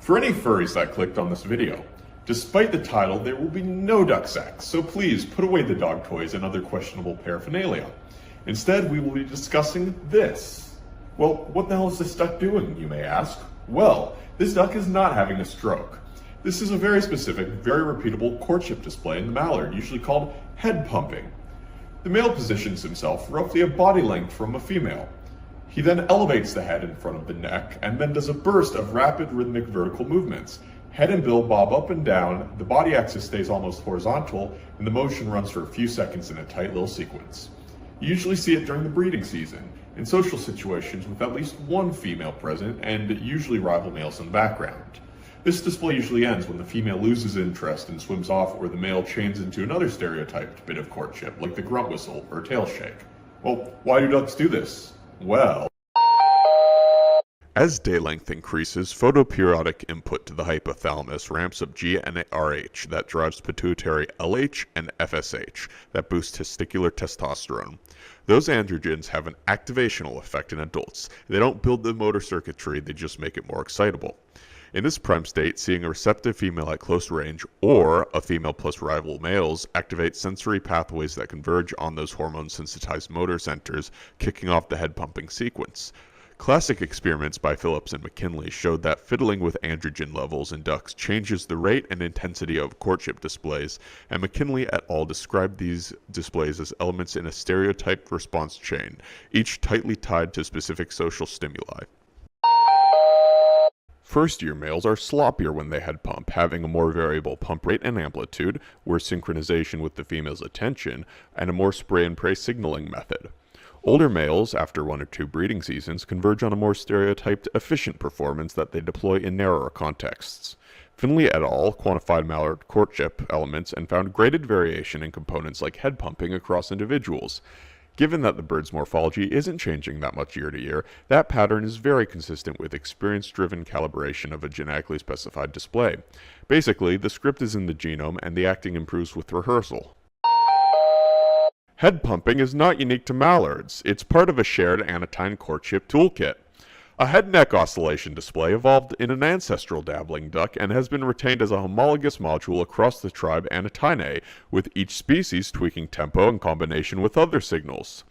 For any furries that clicked on this video, despite the title, there will be no duck sex, so please put away the dog toys and other questionable paraphernalia. Instead, we will be discussing this. Well, what the hell is this duck doing, you may ask? Well, this duck is not having a stroke. This is a very specific, very repeatable courtship display in the mallard, usually called head pumping. The male positions himself roughly a body length from a female. He then elevates the head in front of the neck and then does a burst of rapid rhythmic vertical movements. Head and bill bob up and down, the body axis stays almost horizontal, and the motion runs for a few seconds in a tight little sequence. You usually see it during the breeding season, in social situations with at least one female present and usually rival males in the background. This display usually ends when the female loses interest and swims off, or the male chains into another stereotyped bit of courtship, like the grunt whistle or tail shake. Well, why do ducks do this? Well, as day length increases, photoperiodic input to the hypothalamus ramps up GnRH that drives pituitary LH and FSH that boosts testicular testosterone. Those androgens have an activational effect in adults. They don't build the motor circuitry, they just make it more excitable. In this prime state, seeing a receptive female at close range or a female plus rival males activates sensory pathways that converge on those hormone-sensitized motor centers, kicking off the head-pumping sequence. Classic experiments by Phillips and McKinley showed that fiddling with androgen levels in ducks changes the rate and intensity of courtship displays, and McKinley et al. Described these displays as elements in a stereotyped response chain, each tightly tied to specific social stimuli. First-year males are sloppier when they head pump, having a more variable pump rate and amplitude, worse synchronization with the female's attention, and a more spray-and-pray signaling method. Older males, after 1 or 2 breeding seasons, converge on a more stereotyped, efficient performance that they deploy in narrower contexts. Finley et al. Quantified mallard courtship elements and found graded variation in components like head pumping across individuals. Given that the bird's morphology isn't changing that much year to year, that pattern is very consistent with experience-driven calibration of a genetically specified display. Basically, the script is in the genome and the acting improves with rehearsal. Head pumping is not unique to mallards. It's part of a shared anatine courtship toolkit. A head-neck oscillation display evolved in an ancestral dabbling duck and has been retained as a homologous module across the tribe Anatinae, with each species tweaking tempo in combination with other signals.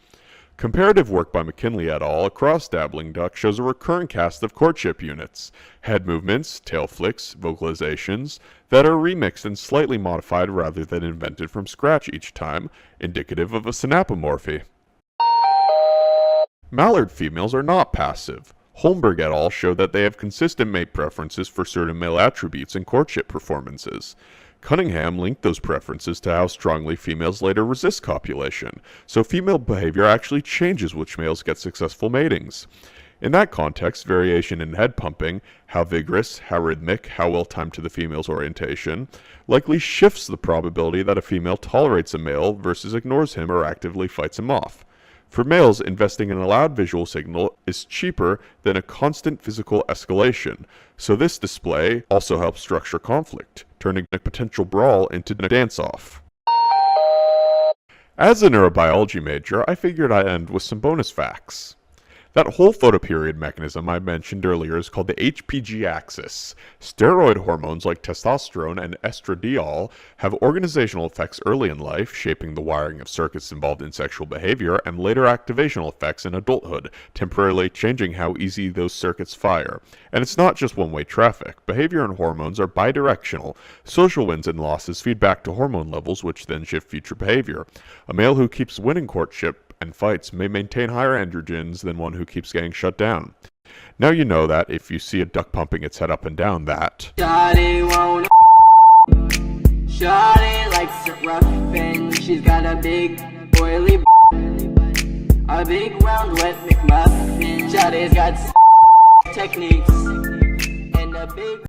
Comparative work by McKinley et al. Across dabbling duck shows a recurrent cast of courtship units, head movements, tail flicks, vocalizations, that are remixed and slightly modified rather than invented from scratch each time, indicative of a synapomorphy. Mallard females are not passive. Holmberg et al. Show that they have consistent mate preferences for certain male attributes in courtship performances. Cunningham linked those preferences to how strongly females later resist copulation, so female behavior actually changes which males get successful matings. In that context, variation in head pumping, how vigorous, how rhythmic, how well timed to the female's orientation, likely shifts the probability that a female tolerates a male versus ignores him or actively fights him off. For males, investing in a loud visual signal is cheaper than a constant physical escalation, so this display also helps structure conflict, turning a potential brawl into a dance-off. As a neurobiology major, I figured I'd end with some bonus facts. That whole photoperiod mechanism I mentioned earlier is called the HPG axis. Steroid hormones like testosterone and estradiol have organizational effects early in life, shaping the wiring of circuits involved in sexual behavior, and later activational effects in adulthood, temporarily changing how easy those circuits fire. And it's not just one-way traffic. Behavior and hormones are bidirectional. Social wins and losses feed back to hormone levels, which then shift future behavior. A male who keeps winning courtship and fights may maintain higher androgens than one who keeps getting shut down. Now you know that if you see a duck pumping its head up and down that Shawty won't Shawty likes it rough and she's got a big oily a big round wet McMuffin. Shawty's got techniques and a big